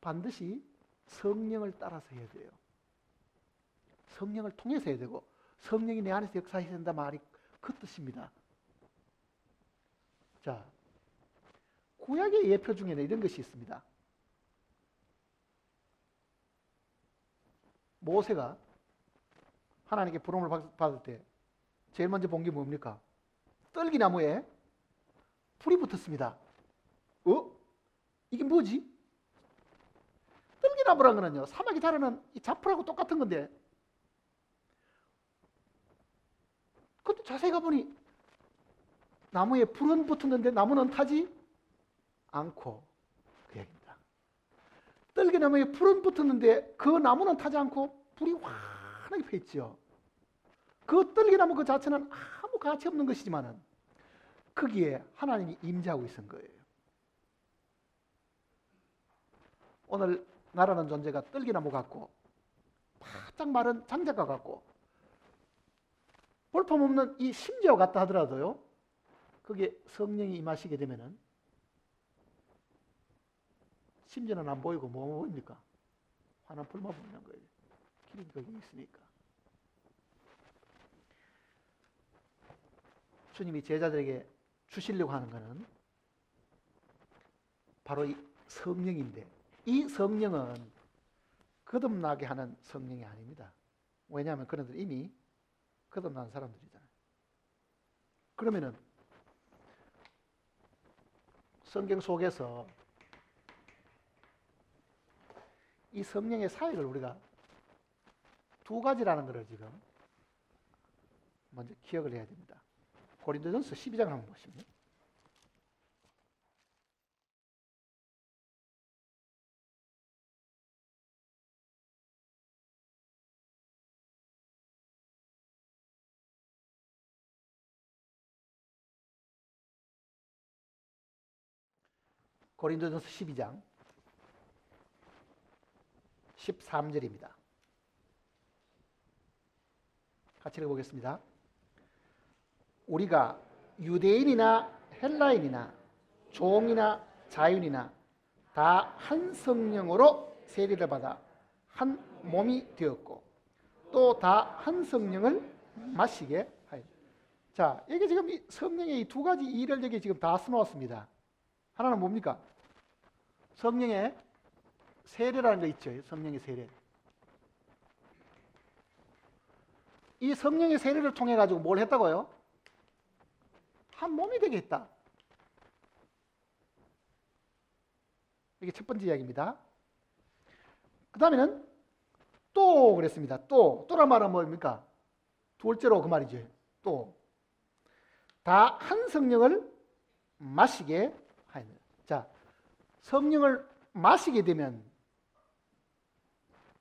Speaker 1: 반드시 성령을 따라서 해야 돼요. 성령을 통해서 해야 되고 성령이 내 안에서 역사해야 된다 말이 그 뜻입니다. 자, 구약의 예표 중에는 이런 것이 있습니다. 모세가 하나님께 부름을 받을 때 제일 먼저 본 게 뭡니까? 떨기나무에 불이 붙었습니다. 이게 뭐지? 떨기나무라는 거는요 사막에 자라는 이 자풀하고 똑같은 건데 그것도 자세히 가보니 나무에 불은 붙었는데 나무는 타지 않고 그 얘기입니다. 떨기나무에 불은 붙었는데 그 나무는 타지 않고 불이 환하게 펴 있죠. 그 떨기나무 그 자체는 아무 가치 없는 것이지만은 거기에 하나님이 임재하고 있는 거예요. 오늘 나라는 존재가 떨기나무 같고 바짝 마른 장작과 같고 볼품없는 이 심지어 같다 하더라도요 거기에 성령이 임하시게 되면은 심지어는 안 보이고 뭐 보입니까? 환한 불만 보이는 거예요. 기름이 거기 있으니까. 주님이 제자들에게 주시려고 하는 것은 바로 이 성령인데 이 성령은 거듭나게 하는 성령이 아닙니다. 왜냐하면 그들은 이미 거듭난 사람들이잖아요. 그러면은 성경 속에서 이 성령의 사역을 우리가 두 가지라는 것을 지금 먼저 기억을 해야 됩니다. 고린도전서 12장 한번 보시면 고린도전서 12장 13절입니다. 같이 읽어보겠습니다. 우리가 유대인이나 헬라인이나 종이나 자유인이나 다 한 성령으로 세례를 받아 한 몸이 되었고 또 다 한 성령을 마시게 하여. 자, 이게 지금 이 성령의 이 두 가지 일을 여기 지금 다 써놓았습니다. 하나는 뭡니까? 성령의 세례라는 거 있죠. 성령의 세례. 이 성령의 세례를 통해 가지고 뭘 했다고요? 한 몸이 되게 했다. 이게 첫 번째 이야기입니다. 그 다음에는 또 그랬습니다. 또란 말은 뭡니까? 두 번째로 그 말이죠. 또 다 한 성령을 마시게 하였느니라. 자, 성령을 마시게 되면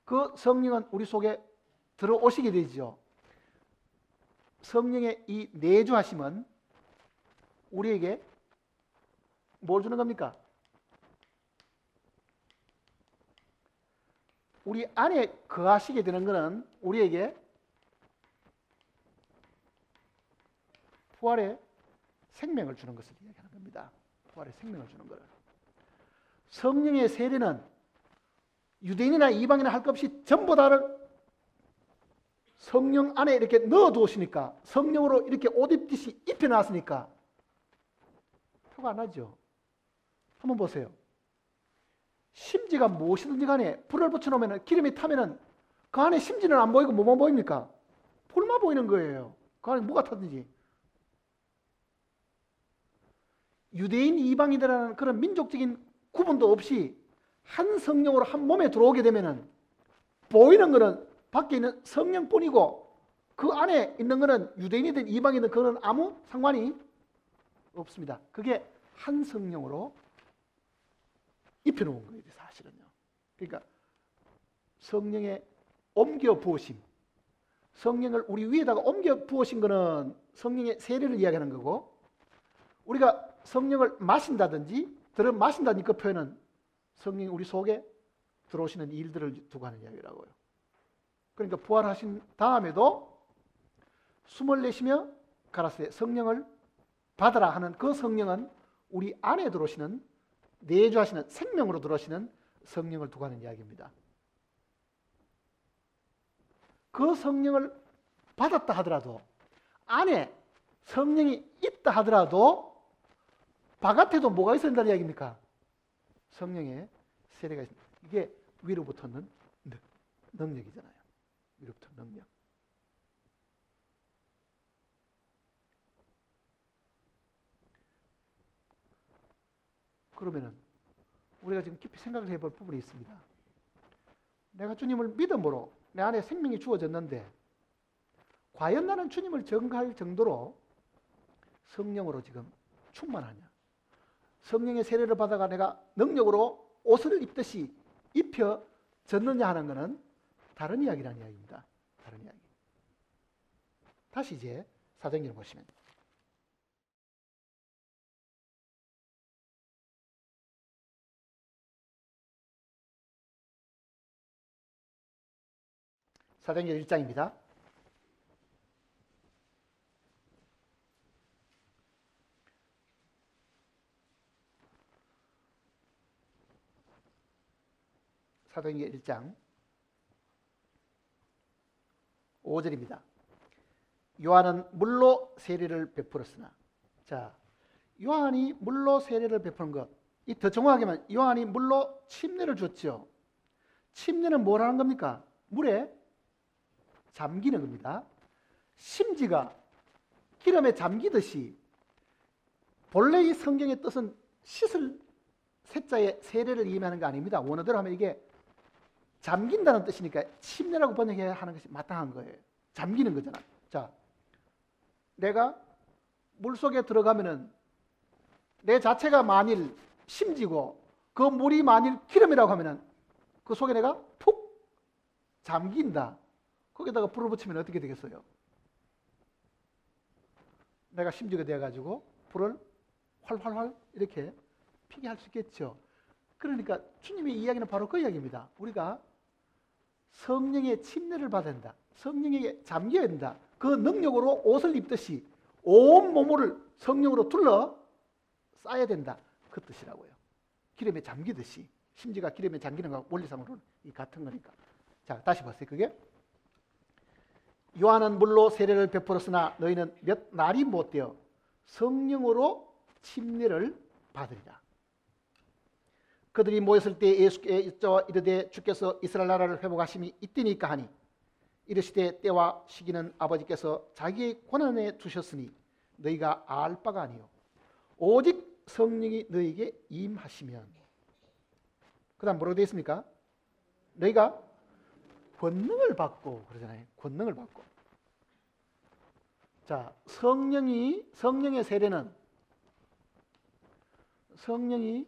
Speaker 1: 그 성령은 우리 속에 들어오시게 되죠. 성령의 이 내주하심은 우리에게 뭘 주는 겁니까? 우리 안에 거하시게 되는 것은 우리에게 부활의 생명을 주는 것을 이야기하는 겁니다. 부활의 생명을 주는 거를. 성령의 세례는 유대인이나 이방인이나 할 것 없이 전부 다를 성령 안에 이렇게 넣어 두었으니까, 성령으로 이렇게 옷 입듯이 입혀놨으니까 표가 안 나죠. 한번 보세요. 심지가 무엇이든지 간에 불을 붙여놓으면 기름이 타면은 그 안에 심지는 안 보이고 뭐만 보입니까? 불만 보이는 거예요. 그 안에 뭐가 타든지. 유대인, 이방인이라는 그런 민족적인 구분도 없이 한 성령으로 한 몸에 들어오게 되면은 보이는 것은 밖에 있는 성령뿐이고 그 안에 있는 것은 유대인이든 이방인이든 그거는 아무 상관이 없습니다. 그게 한 성령으로 입혀놓은 거예요, 사실은요. 그러니까 성령의 옮겨 부으심, 성령을 우리 위에다가 옮겨 부으신 거는 성령의 세례를 이야기하는 거고, 우리가 성령을 마신다든지 들어 마신다는 그 표현은 성령이 우리 속에 들어오시는 일들을 두고 하는 이야기라고요. 그러니까 부활하신 다음에도 숨을 내쉬며 가라사대 성령을 받으라 하는 그 성령은 우리 안에 들어오시는, 내주하시는 생명으로 들어오시는 성령을 두고 하는 이야기입니다. 그 성령을 받았다 하더라도, 안에 성령이 있다 하더라도 바깥에도 뭐가 있어야 된다는 이야기입니까? 성령의 세례가 있습니다. 이게 위로부터는 능력이잖아요. 위로부터 능력. 그러면은 우리가 지금 깊이 생각을 해볼 부분이 있습니다. 내가 주님을 믿음으로 내 안에 생명이 주어졌는데 과연 나는 주님을 전가할 정도로 성령으로 지금 충만하냐? 성령의 세례를 받아가 내가 능력으로 옷을 입듯이 입혀졌느냐 하는 것은 다른 이야기라는 이야기입니다. 다른 이야기. 다시 이제 사도행전을 보시면 사도행전 1장입니다. 사도행전 1장 5절입니다. 요한은 물로 세례를 베풀었으나, 자, 요한이 물로 세례를 베푸는 것, 이 더 정확하게 말하면 요한이 물로 침례를 줬죠. 침례는 뭘 하는 겁니까? 물에 잠기는 겁니다. 심지가 기름에 잠기듯이, 본래 이 성경의 뜻은 씻을 세자의 세례를 의미하는 거 아닙니다. 원어대로 하면 이게 잠긴다는 뜻이니까 침례라고 번역해야 하는 것이 마땅한 거예요. 잠기는 거잖아. 자, 내가 물속에 들어가면은 내 자체가 만일 심지고 그 물이 만일 기름이라고 하면은 그 속에 내가 푹 잠긴다. 거기다가 불을 붙이면 어떻게 되겠어요? 내가 심지가 되어가지고 불을 활활활 이렇게 피게 할 수 있겠죠. 그러니까 주님의 이야기는 바로 그 이야기입니다. 우리가 성령의 침례를 받아야 된다. 성령에게 잠겨야 된다. 그 능력으로 옷을 입듯이 온 몸을 성령으로 둘러 쌓아야 된다. 그 뜻이라고요. 기름에 잠기듯이. 심지가 기름에 잠기는 거하고 원리상으로는 같은 거니까. 자, 다시 보세요. 그게 요한은 물로 세례를 베풀었으나 너희는 몇 날이 못 되어 성령으로 침례를 받으리라. 그들이 모였을 때 예수께 여쭤 이르되 주께서 이스라엘 나라를 회복하심이 이때니까 하니 이르시되 때와 시기는 아버지께서 자기의 권한에 두셨으니 너희가 알 바가 아니요 오직 성령이 너희에게 임하시면. 그 다음 뭐라고 되어 있습니까? 너희가 권능을 받고 그러잖아요. 권능을 받고. 자, 성령의 세례는 성령이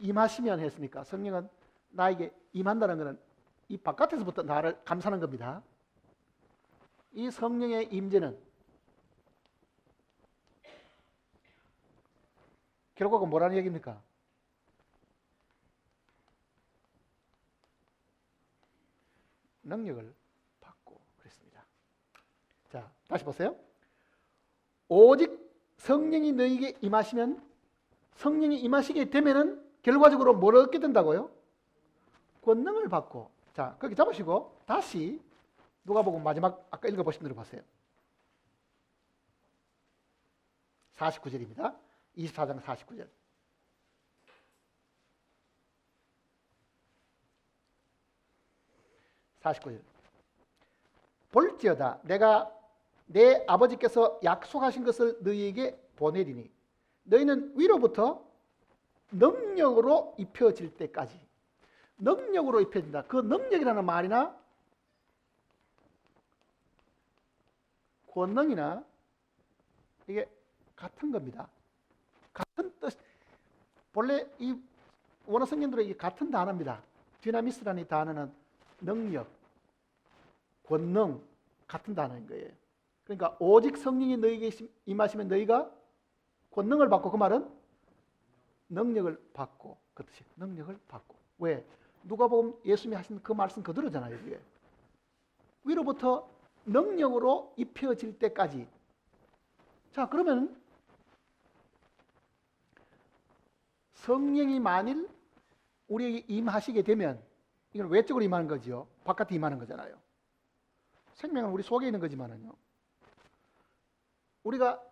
Speaker 1: 임하시면 했으니까 성령은 나에게 임한다는 것은 이 바깥에서부터 나를 감싸는 겁니다. 이 성령의 임재는 결국은 뭐라는 얘기입니까? 능력을 받고 그랬습니다. 자, 다시 보세요. 오직 성령이 너희에게 임하시면, 성령이 임하시게 되면은 결과적으로 뭘 얻게 된다고요? 권능을 받고. 자, 거기 잡으시고 다시 누가복음 마지막 아까 읽어보신 대로 보세요. 49절입니다. 24장 49절. 볼지어다 내가 내 아버지께서 약속하신 것을 너희에게 보내리니 너희는 위로부터 능력으로 입혀질 때까지. 능력으로 입혀진다. 그 능력이라는 말이나 권능이나 이게 같은 겁니다. 같은 뜻. 본래 이 원어 성경들은 이게 같은 단어입니다. 디나미스라는 이 단어는 능력, 권능 같은 단어인 거예요. 그러니까 오직 성령이 너희에게 임하시면 너희가 권능을 받고, 그 말은 능력을 받고, 그 뜻이 능력을 받고. 왜? 누가복음 예수님이 하신 그 말씀 그대로잖아요. 이게 위로부터 능력으로 입혀질 때까지. 자, 그러면 성령이 만일 우리에게 임하시게 되면 이건 외적으로 임하는 거죠. 바깥에 임하는 거잖아요. 생명은 우리 속에 있는 거지만은요. 우리가